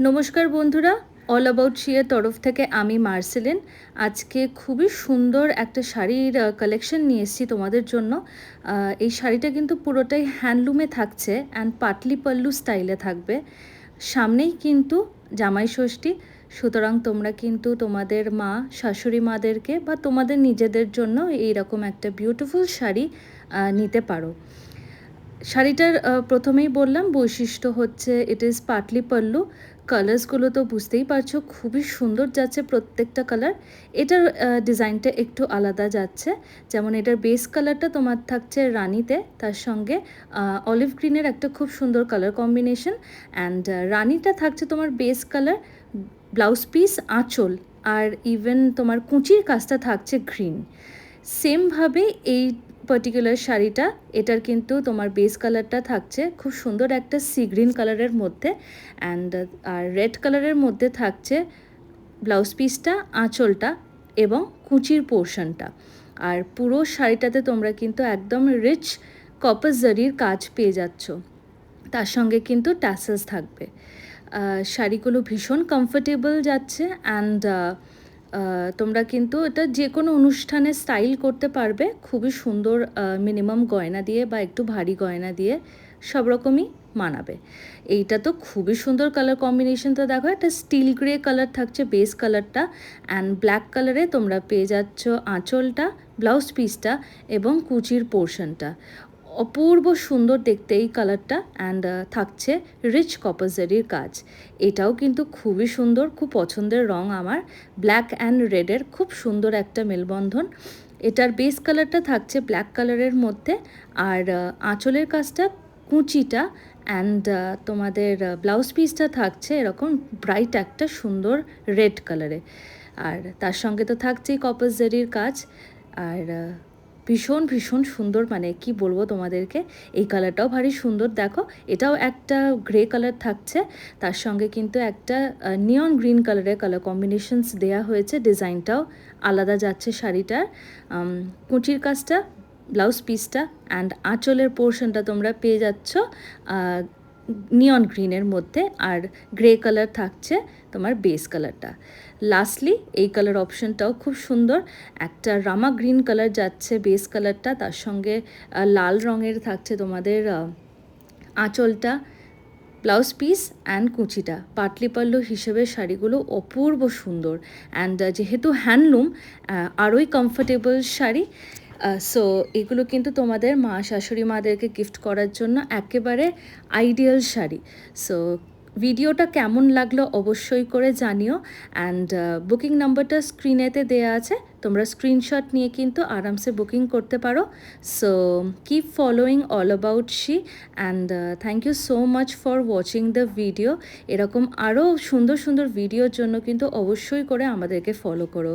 নমস্কার বন্ধুরা, all about শিয়ের তরফ থেকে আমি মার্সেলিন। আজকে খুবই সুন্দর একটা শাড়ির কালেকশন নিয়ে এসেছি তোমাদের জন্য। এই শাড়িটা কিন্তু পুরোটাই হ্যান্ডলুমে থাকছে অ্যান্ড পাটলি পাল্লু স্টাইলে থাকবে। সামনেই কিন্তু জামাই ষষ্ঠী, সুতরাং তোমরা কিন্তু তোমাদের মা, শাশুড়ি মাদেরকে বা তোমাদের নিজেদের জন্য এইরকম একটা বিউটিফুল শাড়ি নিতে পারো। শাড়িটার প্রথমেই বললাম বৈশিষ্ট্য হচ্ছে ইট ইজ পাটলি পাল্লু। কালার্সগুলো তো বুঝতেই পারছো, খুবই সুন্দর যাচ্ছে প্রত্যেকটা কালার। এটার ডিজাইনটা একটু আলাদা যাচ্ছে, যেমন এটার বেস কালারটা তোমার থাকছে রানিতে, তার সঙ্গে অলিভ গ্রিনের একটা খুব সুন্দর কালার কম্বিনেশন। অ্যান্ড রানিটা থাকছে তোমার বেস কালার, ব্লাউজ পিস, আঁচল আর ইভেন তোমার কুঁচির কাজটা থাকছে গ্রিন। সেমভাবে এই পার্টিকুলার শাড়িটা, এটার কিন্তু তোমার বেস কালারটা থাকছে খুব সুন্দর একটা সি গ্রিন কালারের মধ্যে, অ্যান্ড আর রেড কালারের মধ্যে থাকছে ব্লাউজ পিসটা, আঁচলটা এবং কুচির পোর্শনটা। আর পুরো শাড়িটাতে তোমরা কিন্তু একদম রিচ কপার জারির কাজ পেয়ে যাচ্ছ, তার সঙ্গে কিন্তু ট্যাসেলস থাকবে। শাড়িগুলো ভীষণ কমফোর্টেবল যাচ্ছে অ্যান্ড তোমরা কিন্তু এটা যে কোনো অনুষ্ঠানে স্টাইল করতে পারবে খুবই সুন্দর, মিনিমাম গয়না দিয়ে বা একটু ভারী গয়না দিয়ে সব রকমই মানাবে। এইটা তো খুবই সুন্দর কালার কম্বিনেশন। তো দেখো, একটা স্টিল গ্রে কালার থাকছে বেস কালারটা, অ্যান্ড ব্ল্যাক কালারে তোমরা পেয়ে যাচ্ছ আঁচলটা, ব্লাউজ পিসটা এবং কুচির পোর্শনটা। অপূর্ব সুন্দর দেখতে এই কালারটা, অ্যান্ড থাকছে রিচ কপার জারির কাজ। এটাও কিন্তু খুবই সুন্দর, খুব পছন্দের রং আমার। ব্ল্যাক অ্যান্ড রেডের খুব সুন্দর একটা মেলবন্ধন। এটার বেস কালারটা থাকছে ব্ল্যাক কালারের মধ্যে, আর আঁচলের কাজটা, কুঁচিটা অ্যান্ড তোমাদের ব্লাউজ পিসটা থাকছে এরকম ব্রাইট একটা সুন্দর রেড কালারে। আর তার সঙ্গে তো থাকছেই কপার জারির কাজ। আর ভীষণ ভীষণ সুন্দর, মানে কি বলবো তোমাদেরকে। এই কালারটাও ভারী সুন্দর, দেখো এটাও একটা গ্রে কালার থাকছে, তার সঙ্গে কিন্তু একটা নিয়ন গ্রিন কালারের কালার কম্বিনেশনস দেয়া হয়েছে। ডিজাইনটাও আলাদা যাচ্ছে শাড়িটার। কুঁচির কাজটা, ব্লাউজ পিসটা অ্যান্ড আঁচলের পোর্শনটা তোমরা পেয়ে যাচ্ছ নিয়ন গ্রিনের মধ্যে, আর গ্রে কালার থাকছে তোমার বেস কালারটা। লাস্টলি এই কালার অপশনটাও খুব সুন্দর, একটা রামা গ্রিন কালার যাচ্ছে বেস কালারটা, তার সঙ্গে লাল রঙের থাকছে তোমাদের আঁচলটা, ব্লাউজ পিস অ্যান্ড কুচিটা। পাটলি পাল্লু হিসেবে শাড়িগুলো অপূর্ব সুন্দর, অ্যান্ড যেহেতু হ্যান্ডলুম আরোই কমফোর্টেবল শাড়ি। সো এগুলো কিন্তু তোমাদের মা, শাশুড়ি মাদেরকে গিফট করার জন্য একেবারে আইডিয়াল শাড়ি। সো ভিডিওটা কেমন লাগলো অবশ্যই করে জানিও, অ্যান্ড বুকিং নাম্বারটা স্ক্রিনেতে দেয়া আছে, তোমরা স্ক্রিনশট নিয়ে কিন্তু আরামসে বুকিং করতে পারো। So keep following all about she, and thank you so much for watching the video. এরকম আরও সুন্দর সুন্দর ভিডিওর জন্য কিন্তু অবশ্যই করে আমাদেরকে ফলো করো।